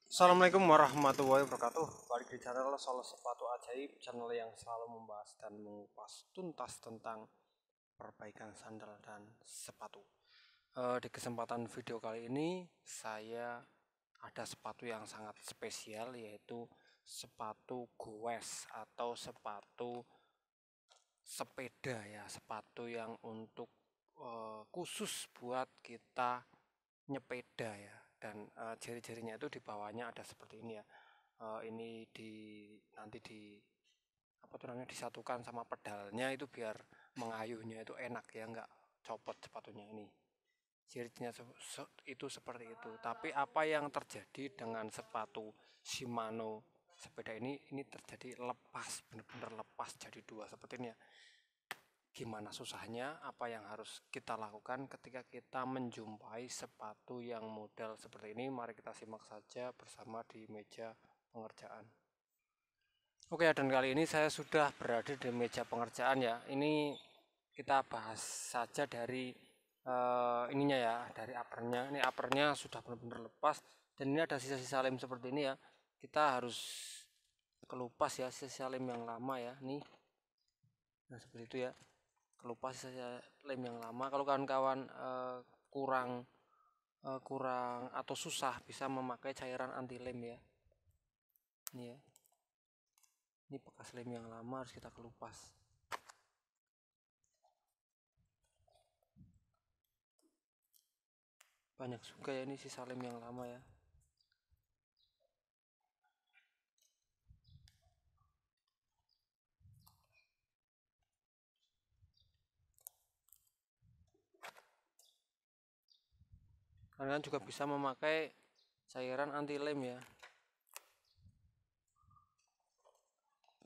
Assalamualaikum warahmatullahi wabarakatuh. Balik di channel Solo Sepatu Ajaib, channel yang selalu membahas dan mengupas tuntas tentang perbaikan sandal dan sepatu. Di kesempatan video kali ini saya ada sepatu yang sangat spesial, yaitu sepatu goes atau sepatu sepeda ya, sepatu yang untuk khusus buat kita nyepeda ya. Dan jari-jarinya itu di bawahnya ada seperti ini ya. Ini nanti apa tuh namanya, disatukan sama pedalnya itu biar mengayuhnya itu enak ya, nggak copot sepatunya. Ini cirinya itu seperti itu. Tapi apa yang terjadi dengan sepatu Shimano sepeda ini terjadi lepas, bener-bener lepas jadi dua seperti ini ya. Gimana susahnya, apa yang harus kita lakukan ketika kita menjumpai sepatu yang model seperti ini? Mari kita simak saja bersama di meja pengerjaan. Oke, dan kali ini saya sudah berada di meja pengerjaan ya. Ini kita bahas saja dari ininya ya, dari uppernya. Ini uppernya sudah benar-benar lepas, dan ini ada sisa-sisa lem seperti ini ya. Kita harus kelupas ya sisa lem yang lama ya. Nih, nah seperti itu ya, kelupas sisa lem yang lama. Kalau kawan-kawan kurang atau susah, bisa memakai cairan anti lem ya. Ini ya, ini bekas lem yang lama harus kita kelupas. Banyak juga ya ini sisa lem yang lama ya. Kalian juga bisa memakai cairan anti lem ya.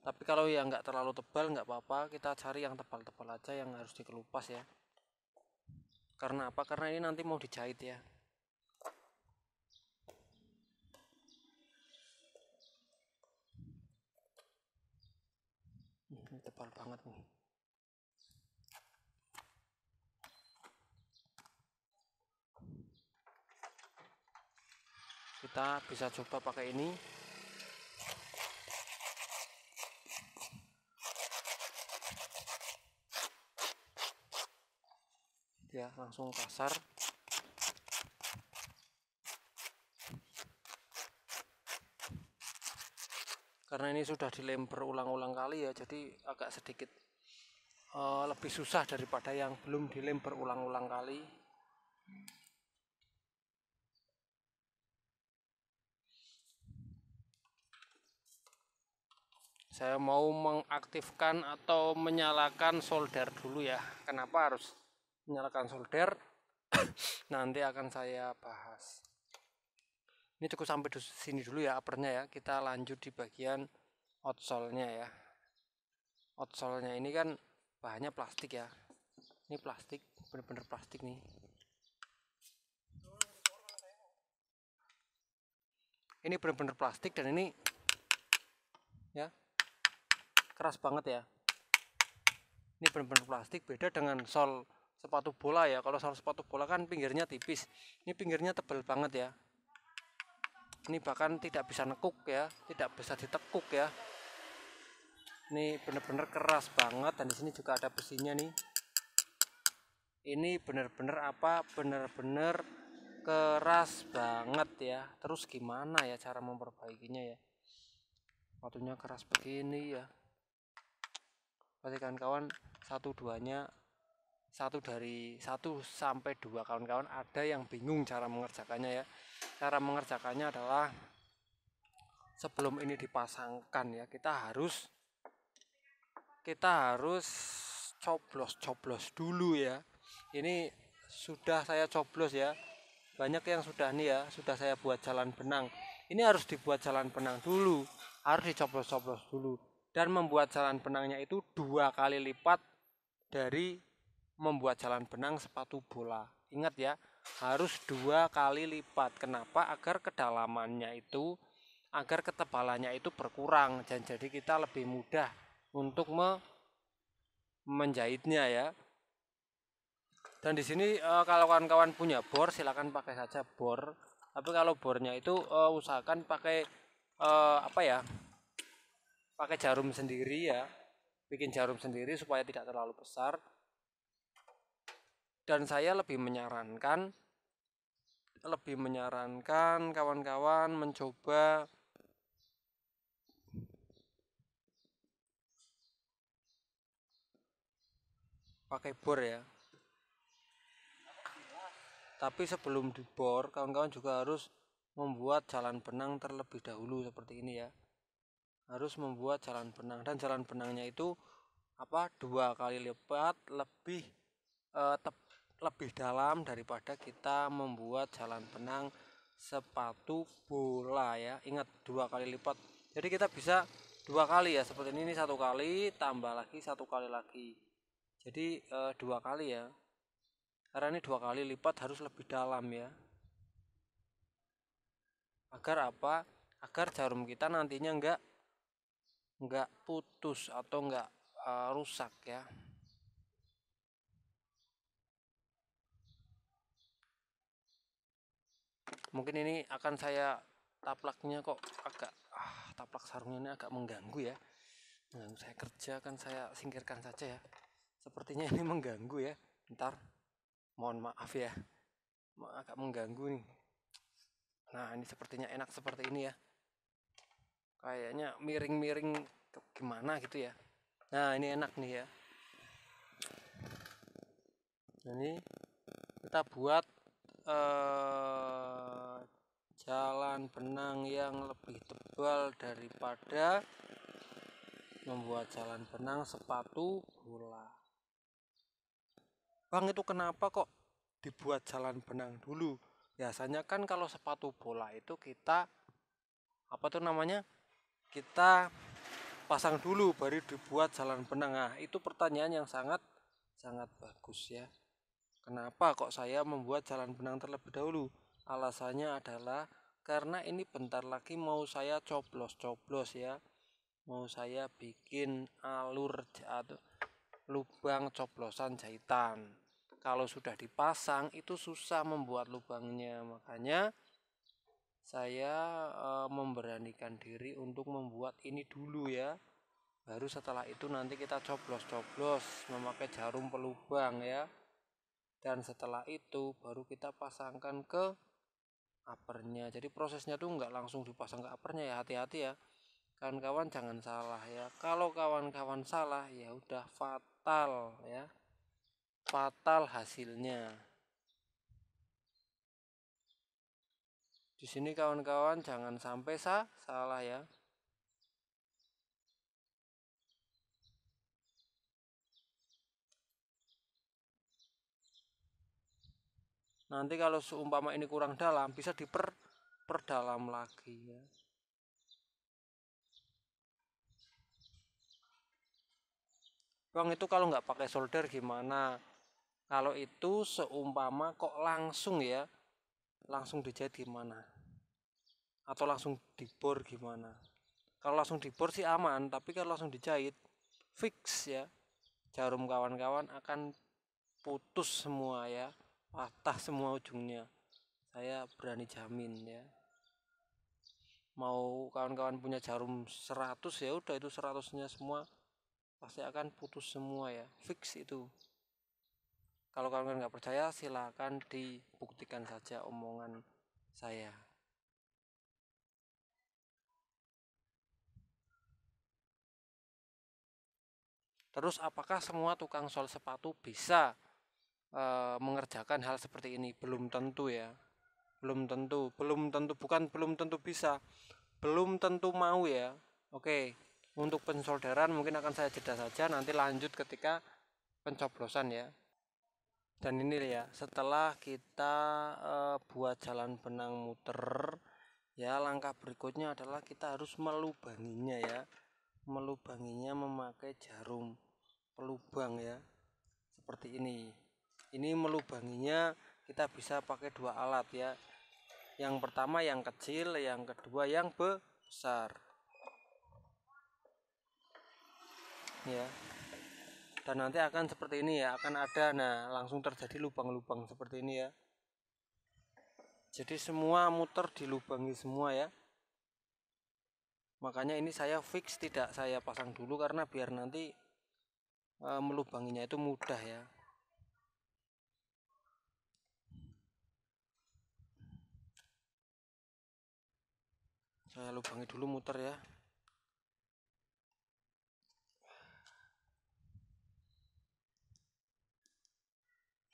Tapi kalau yang nggak terlalu tebal nggak apa-apa, kita cari yang tebal-tebal aja yang harus dikelupas ya. Karena apa? Karena ini nanti mau dijahit ya. Ini tebal banget nih. Kita bisa coba pakai ini. Ya, langsung kasar. Karena ini sudah dilem berulang-ulang kali ya, jadi agak sedikit lebih susah daripada yang belum dilem berulang-ulang kali. Saya mau mengaktifkan atau menyalakan solder dulu ya. Kenapa harus menyalakan solder? Nanti akan saya bahas. Ini cukup sampai di sini dulu ya uppernya ya. Kita lanjut di bagian outsole-nya ya. Outsole-nya ini kan bahannya plastik ya. Ini plastik, bener-bener plastik nih. Ini bener-bener plastik, dan ini ya keras banget ya. Ini bener-bener plastik, beda dengan sol sepatu bola ya. Kalau sol sepatu bola kan pinggirnya tipis, ini pinggirnya tebal banget ya. Ini bahkan tidak bisa nekuk ya, tidak bisa ditekuk ya. Ini bener-bener keras banget, dan di sini juga ada besinya nih. Ini bener-bener apa? Bener-bener keras banget ya. Terus gimana ya cara memperbaikinya ya? Sepatunya keras begini ya. Pasti kawan-kawan satu sampai dua kawan-kawan ada yang bingung cara mengerjakannya ya. Cara mengerjakannya adalah sebelum ini dipasangkan ya, kita harus coblos dulu ya. Ini sudah saya coblos ya. Banyak yang sudah nih ya, sudah saya buat jalan benang. Ini harus dibuat jalan benang dulu, harus dicoblos-coblos dulu. Dan membuat jalan benangnya itu 2 kali lipat dari membuat jalan benang sepatu bola. Ingat ya, harus 2 kali lipat. Kenapa? Agar kedalamannya itu, agar ketebalannya itu berkurang, dan jadi kita lebih mudah untuk menjahitnya ya. Dan di sini kalau kawan-kawan punya bor, silakan pakai saja bor. Tapi kalau bornya itu usahakan pakai pakai jarum sendiri ya, bikin jarum sendiri supaya tidak terlalu besar. Dan saya lebih menyarankan kawan-kawan mencoba pakai bor ya. Tapi sebelum dibor, kawan-kawan juga harus membuat jalan benang terlebih dahulu seperti ini ya. Harus membuat jalan benang, dan jalan benangnya itu 2 kali lipat lebih dalam daripada kita membuat jalan benang sepatu bola ya. Ingat 2 kali lipat. Jadi kita bisa 2 kali ya, seperti ini 1 kali tambah lagi 1 kali lagi. Jadi 2 kali ya. Karena ini 2 kali lipat harus lebih dalam ya. Agar apa? Agar jarum kita nantinya enggak putus atau enggak rusak ya. Mungkin ini akan saya taplaknya kok agak taplak sarungnya ini agak mengganggu ya. Mengganggu saya kerja, kan saya singkirkan saja ya. Sepertinya ini mengganggu ya. Ntar mohon maaf ya. Agak mengganggu nih. Nah, ini sepertinya enak seperti ini ya. Kayaknya miring-miring gimana gitu ya. Nah, ini enak nih ya. Ini kita buat jalan benang yang lebih tebal daripada membuat jalan benang sepatu bola. Bang, itu kenapa kok dibuat jalan benang dulu? Biasanya kan kalau sepatu bola itu kita kita pasang dulu baru dibuat jalan benang. Nah, itu pertanyaan yang sangat bagus ya. Kenapa kok saya membuat jalan benang terlebih dahulu? Alasannya adalah karena ini bentar lagi mau saya coblos ya. Mau saya bikin alur atau lubang coblosan jahitan. Kalau sudah dipasang itu susah membuat lubangnya. Makanya saya memberanikan diri untuk membuat ini dulu ya. Baru setelah itu nanti kita coblos memakai jarum pelubang ya. Dan setelah itu baru kita pasangkan ke uppernya. Jadi prosesnya tuh nggak langsung dipasang ke uppernya ya, hati-hati ya. Kawan-kawan jangan salah ya. Kalau kawan-kawan salah ya udah fatal ya. Fatal hasilnya. Di sini kawan-kawan jangan sampai salah ya. Nanti kalau seumpama ini kurang dalam bisa diperdalam lagi ya. Bang, itu kalau nggak pakai solder gimana? Kalau itu seumpama kok langsung ya, langsung dijahit gimana? Atau langsung dibor gimana? Kalau langsung dibor sih aman, tapi kalau langsung dijahit fix ya, jarum kawan-kawan akan putus semua ya, patah semua ujungnya. Saya berani jamin ya. Mau kawan-kawan punya jarum 100 ya udah, itu 100-nya semua pasti akan putus semua ya, fix itu. Kalau kawan-kawan nggak percaya silakan dibuktikan saja omongan saya. Terus apakah semua tukang sol sepatu bisa mengerjakan hal seperti ini? Belum tentu ya. Belum tentu bisa. Belum tentu mau ya. Oke, untuk pensolderan mungkin akan saya jeda saja, nanti lanjut ketika pencoblosan ya. Dan ini ya, setelah kita buat jalan benang muter ya, langkah berikutnya adalah kita harus melubanginya ya. Melubanginya memakai jarum pelubang ya, seperti ini. Ini melubanginya kita bisa pakai 2 alat ya. Yang pertama yang kecil, yang kedua yang besar ya. Dan nanti akan seperti ini ya, akan ada, nah langsung terjadi lubang-lubang seperti ini ya. Jadi semua muter dilubangi semua ya. Makanya ini saya fix tidak saya pasang dulu karena biar nanti melubanginya itu mudah ya. Saya lubangi dulu muter ya.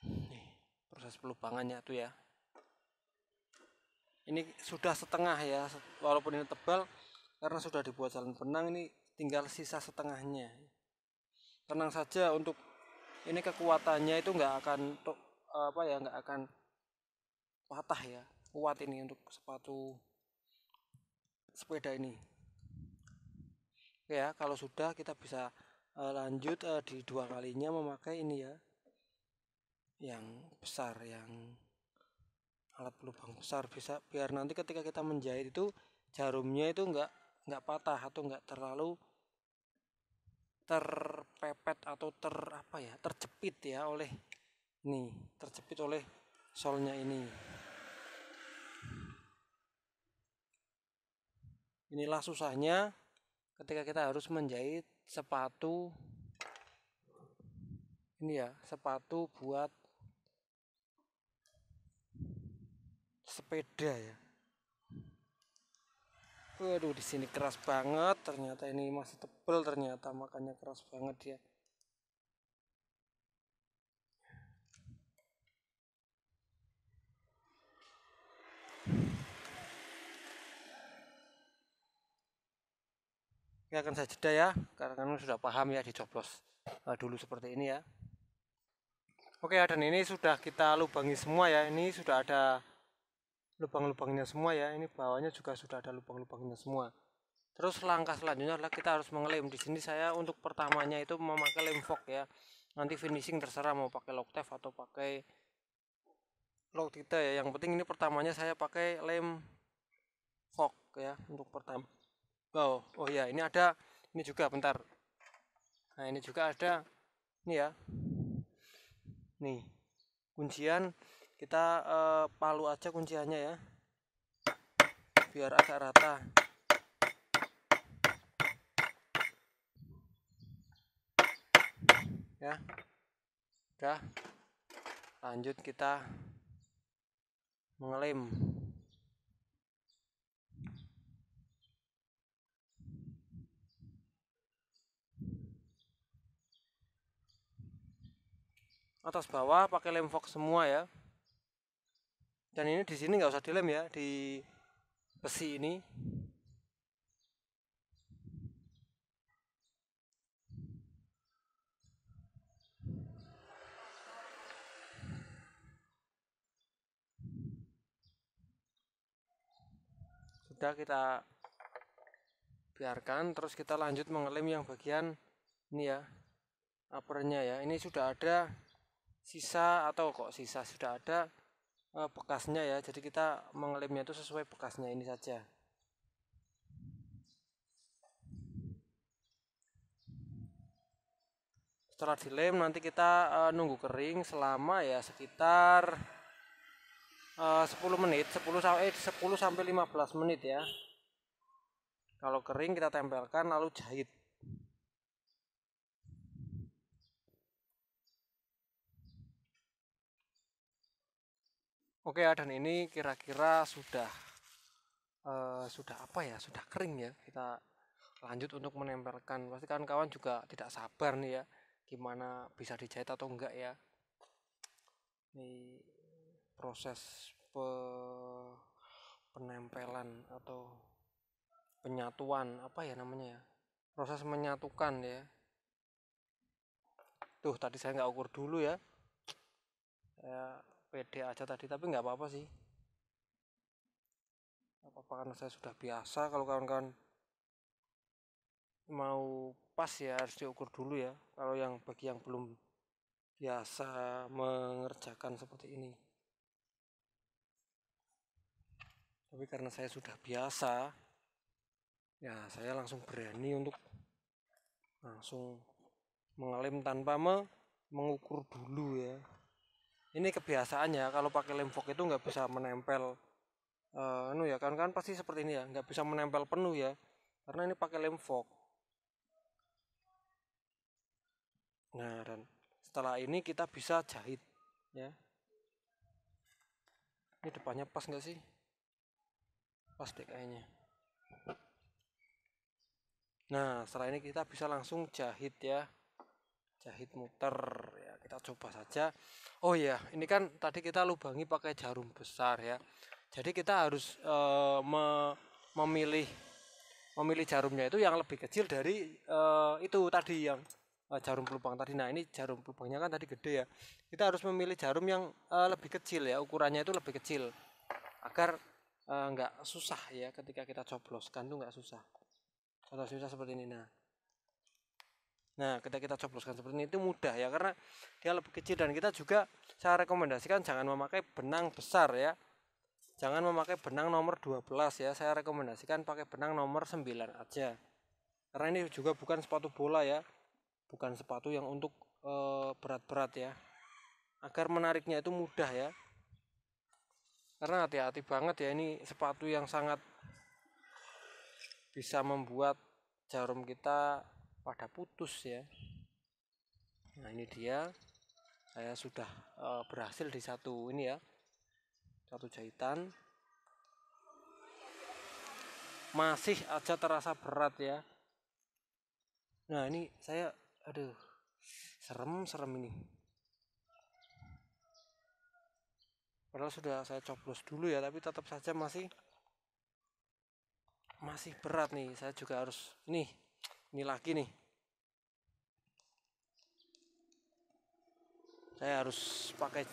Nih, proses pelubangannya tuh ya. Ini sudah setengah ya, walaupun ini tebal karena sudah dibuat jalan benang, ini tinggal sisa setengahnya. Tenang saja, untuk ini kekuatannya itu nggak akan nggak akan patah ya, kuat ini untuk sepatu sepeda ini. Oke ya, kalau sudah kita bisa lanjut di 2 kalinya memakai ini ya, yang besar, yang alat pelubang besar, bisa biar nanti ketika kita menjahit itu jarumnya itu nggak patah atau nggak terlalu terpepet atau terjepit ya oleh ini, terjepit oleh solnya ini. Inilah susahnya ketika kita harus menjahit sepatu ini ya, sepatu buat sepeda ya. Waduh, di sini keras banget, ternyata ini masih tebel, ternyata makanya keras banget ya. Ini akan saya jeda ya, karena kan sudah paham ya dicoblos dulu seperti ini ya. Oke ya, dan ini sudah kita lubangi semua ya, ini sudah ada lubang-lubangnya semua ya, ini bawahnya juga sudah ada lubang-lubangnya semua. Terus langkah selanjutnya adalah kita harus mengelem. Di sini saya untuk pertamanya itu memakai lem fog ya. Nanti finishing terserah mau pakai Loctite atau pakai Loctite ya. Yang penting ini pertamanya saya pakai lem fog ya untuk pertama. Oh ya, ini ada ini juga bentar. Nah, ini juga ada ini ya. Nih, kuncian kita palu aja kunciannya ya, biar agak rata ya. Udah, lanjut kita mengelem. Atas bawah pakai lem fox semua ya. Dan ini di sini nggak usah dilem ya, di besi ini. Sudah kita biarkan, terus kita lanjut mengelem yang bagian ini ya, uppernya ya. Ini sudah ada sisa atau kok sisa, sudah ada bekasnya ya, jadi kita mengelemnya itu sesuai bekasnya ini saja. Setelah dilem nanti kita nunggu kering selama ya sekitar 10 menit, 10 sampai 15 menit ya. Kalau kering kita tempelkan lalu jahit. Oke ya, dan ini kira-kira sudah apa ya, sudah kering ya. Kita lanjut untuk menempelkan. Pasti kan kawan juga tidak sabar nih ya, gimana bisa dijahit atau enggak ya. Ini proses penempelan atau penyatuan, apa ya namanya ya, proses menyatukan ya. Tuh tadi saya nggak ukur dulu ya, saya pede aja tadi, tapi nggak apa-apa sih, apa-apa karena saya sudah biasa. Kalau kawan-kawan mau pas ya harus diukur dulu ya, kalau yang bagi yang belum biasa mengerjakan seperti ini. Tapi karena saya sudah biasa ya, saya langsung berani untuk langsung mengelem tanpa mengukur dulu ya. Ini kebiasaannya, kalau pakai lem fog itu nggak bisa menempel ya kan pasti seperti ini ya, nggak bisa menempel penuh ya, karena ini pakai lem fog. Nah, dan setelah ini kita bisa jahit ya. Ini depannya pas nggak sih? Pas deh kayaknya. Nah, setelah ini kita bisa langsung jahit ya, jahit muter ya, kita coba saja. Oh ya, ini kan tadi kita lubangi pakai jarum besar ya, jadi kita harus memilih jarumnya itu yang lebih kecil dari itu tadi yang jarum pelubang tadi. Nah, ini jarum pelubangnya kan tadi gede ya, kita harus memilih jarum yang lebih kecil ya, ukurannya itu lebih kecil agar nggak susah ya ketika kita cobloskan, tuh nggak susah. Kalau susah seperti ini, nah ketika kita cobloskan seperti ini itu mudah ya, karena dia lebih kecil. Dan kita juga, saya rekomendasikan jangan memakai benang besar ya, jangan memakai benang nomor 12 ya, saya rekomendasikan pakai benang nomor 9 aja, karena ini juga bukan sepatu bola ya, bukan sepatu yang untuk berat-berat ya, agar menariknya itu mudah ya, karena hati-hati banget ya, ini sepatu yang sangat bisa membuat jarum kita pada putus ya. Nah, ini dia, saya sudah berhasil di satu ini ya, satu jahitan. Masih aja terasa berat ya. Nah, ini saya aduh, serem ini, padahal sudah saya coblos dulu ya, tapi tetap saja masih berat nih. Saya juga harus ini lagi nih, saya harus pakai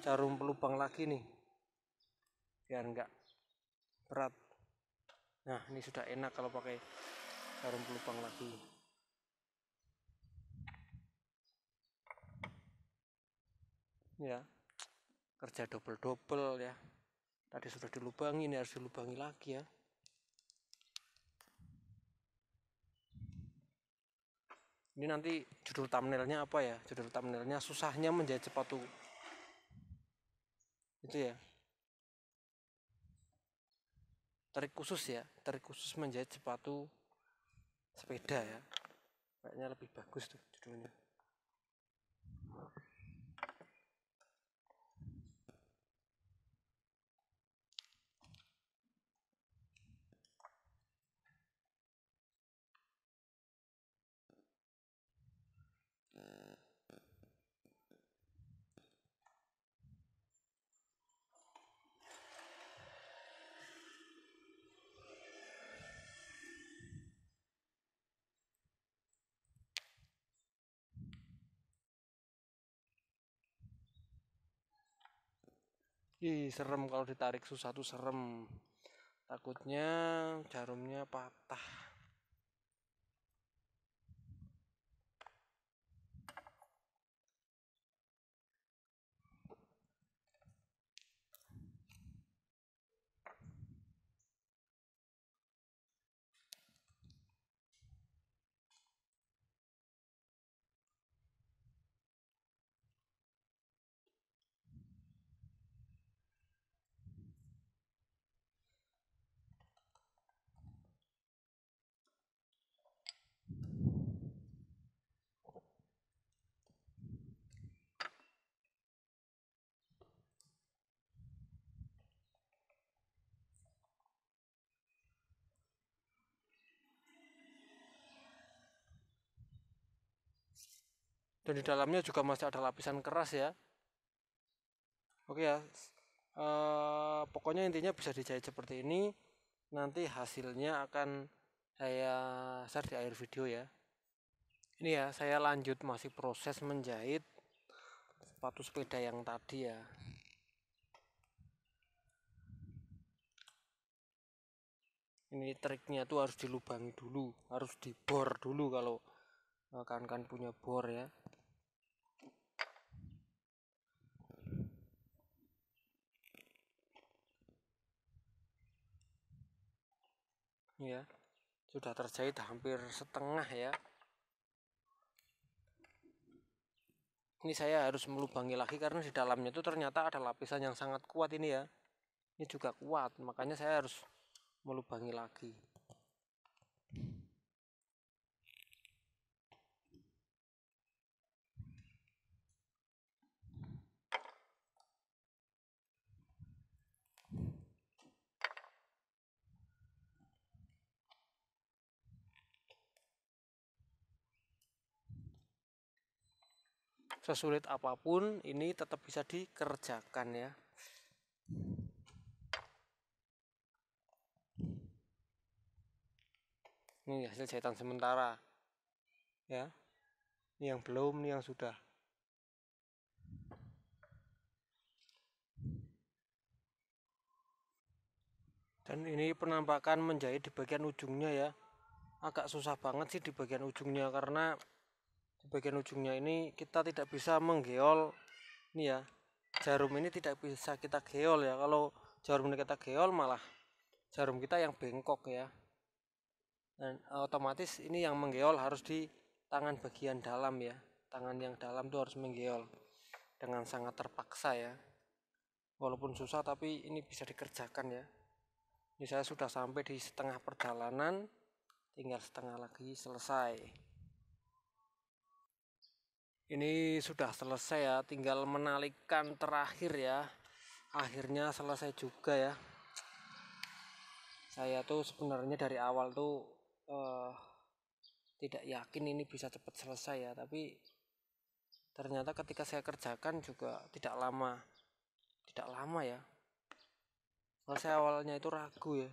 jarum pelubang lagi nih biar enggak berat. Nah, ini sudah enak kalau pakai jarum pelubang lagi ya, kerja double ya. Tadi sudah dilubangi, ini harus dilubangi lagi ya. Ini nanti judul thumbnailnya apa ya? Judul thumbnailnya susahnya menjahit sepatu. Itu ya. Trik khusus ya, trik khusus menjahit sepatu sepeda ya. Kayaknya lebih bagus tuh judulnya. Ih, serem kalau ditarik susah tuh, serem. Takutnya jarumnya patah. Dan di dalamnya juga masih ada lapisan keras ya. Oke ya, pokoknya intinya bisa dijahit seperti ini. Nanti hasilnya akan saya share di akhir video ya. Ini ya, saya lanjut masih proses menjahit sepatu sepeda yang tadi ya. Ini triknya tuh harus dilubangi dulu, harus dibor dulu kalau kan punya bor ya. Ya, sudah terjahit hampir setengah ya. Ini saya harus melubangi lagi karena di dalamnya itu ternyata ada lapisan yang sangat kuat ini ya. ini juga kuat, makanya saya harus melubangi lagi. Sesulit apapun ini tetap bisa dikerjakan ya. Ini hasil jahitan sementara ya. Ini yang belum, ini yang sudah. Dan ini penampakan menjahit di bagian ujungnya ya. Agak susah banget sih di bagian ujungnya, karena di bagian ujungnya ini kita tidak bisa menggeol ini ya. Jarum ini tidak bisa kita geol ya. Kalau jarum ini kita geol malah jarum kita yang bengkok ya. Dan otomatis ini yang menggeol harus di tangan bagian dalam ya. Tangan yang dalam tuh harus menggeol dengan sangat terpaksa ya. Walaupun susah tapi ini bisa dikerjakan ya. Ini saya sudah sampai di setengah perjalanan, tinggal setengah lagi selesai. Ini sudah selesai ya, tinggal menalikan terakhir ya. Akhirnya selesai juga ya. Saya tuh sebenarnya dari awal tuh tidak yakin ini bisa cepat selesai ya, tapi ternyata ketika saya kerjakan juga tidak lama ya. Kalau saya awalnya itu ragu ya.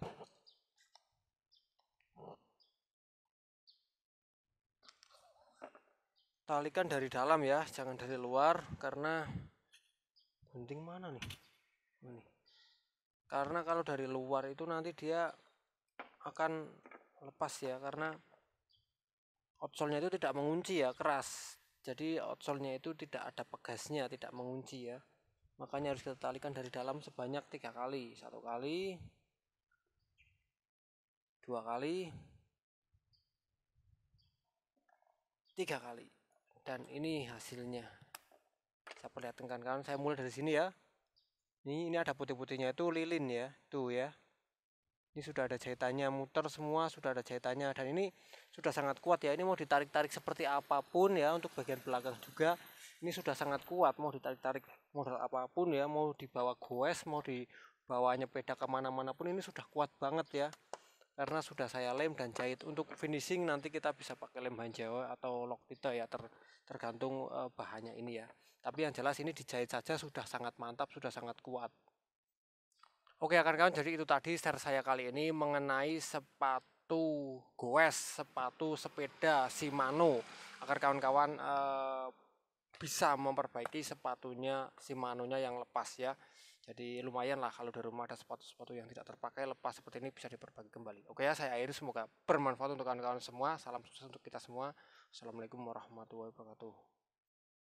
Talikan dari dalam ya, jangan dari luar, karena gunting mana nih? Ini. Karena kalau dari luar itu nanti dia akan lepas ya, karena outsolnya itu tidak mengunci ya, keras. Jadi outsolnya itu tidak ada pegasnya, tidak mengunci ya. Makanya harus kita talikan dari dalam sebanyak 3 kali. 1 kali, 2 kali, 3 kali. Dan ini hasilnya. Saya perlihatkan kawan-kawan, saya mulai dari sini ya. Ini ada putih-putihnya itu lilin ya, tuh ya. Ini sudah ada jahitannya, muter semua sudah ada jahitannya, dan ini sudah sangat kuat ya. Ini mau ditarik-tarik seperti apapun ya, untuk bagian belakang juga ini sudah sangat kuat. Mau ditarik-tarik model apapun ya, mau dibawa goes, mau dibawanya sepeda kemana-mana pun ini sudah kuat banget ya. Karena sudah saya lem dan jahit. Untuk finishing nanti kita bisa pakai lem bahan Jawa atau Lokpita ya, tergantung bahannya ini ya. Tapi yang jelas ini dijahit saja sudah sangat mantap, sudah sangat kuat. Oke kawan-kawan, jadi itu tadi share saya kali ini mengenai sepatu goes, sepatu sepeda Shimano, agar kawan-kawan bisa memperbaiki sepatunya Shimano-nya yang lepas ya. Jadi lumayan lah kalau di rumah ada sepatu-sepatu yang tidak terpakai lepas seperti ini, bisa diperbaiki kembali. Oke ya, saya akhiri, semoga bermanfaat untuk kawan-kawan semua. Salam sukses untuk kita semua. Assalamualaikum warahmatullahi wabarakatuh.